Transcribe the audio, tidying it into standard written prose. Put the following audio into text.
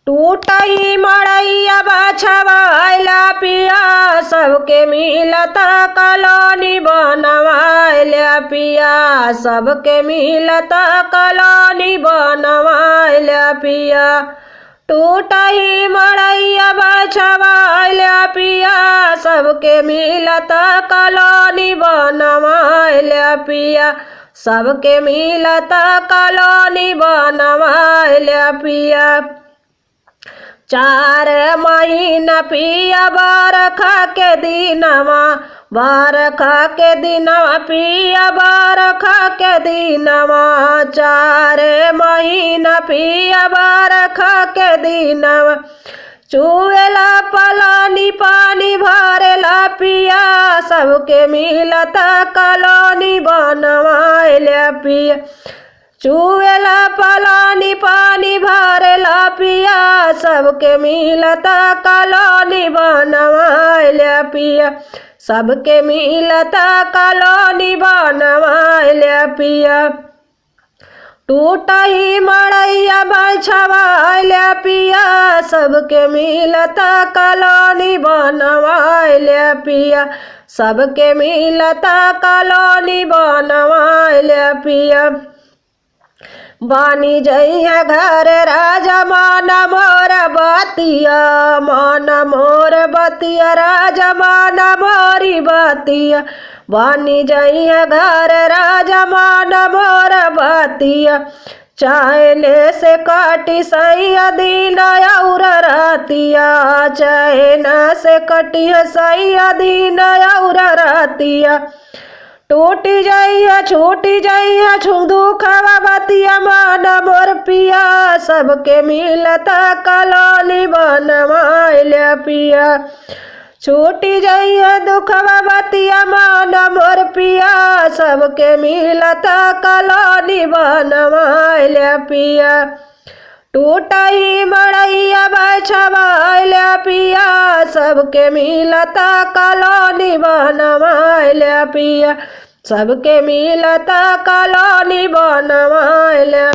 टूटही मड़ैया बछवाइला पिया सबके मिलता कलोनी बनवाइला पिया सबके मिलता कलोनी बनवाइला पिया। टूटही मड़ैया बछवाइला पिया सबके मिलता कलोनी बनवाइला पिया सबके मिलता कलोनी बनवाइला पिया। 4 महीना पिया बरखा के दिनवा बरखा के दिनवा पिया बरखा के दिनवा 4 महीना पिया बरखा के दिनवा चुएला पलानी पानी भरेला पिया सबके मिलता कलोनी बनवाइला पिया। चुएला पलानी पानी भरेला पिया सबके मिलता कलोनी बनवाइला पिया सबके मिलता कलोनी बनवाइला पिया। टूटही मड़ैया बछवाइला पिया सबके मिलता कलोनी बनवाइला पिया सबके मिलता कलोनी बनवाइला पिया। बानी जइया घर राजा मन मोर बतिया मन मोर बतिया राजा मन मोरी बतिया बानी जइया घर राजा मन मोर बतिया। चैने से काटी सैया दिन और रातिया चैन से कटी सैया दिन और रातिया। टूटी जाइया छूटी जाइया दुखवा बतिया मन मोर पिया सबके मिलता कलोनी बनवाइला पिया। छूटी जाइया दुखवा बतिया मन मोर पिया सबके मिलता कलोनी बनवाइला पिया। टूटही मड़ैया बछवाइला पिया सबके मिलता कलोनी बनवाइला पिया सबके मिलता कलोनी बनवाइला।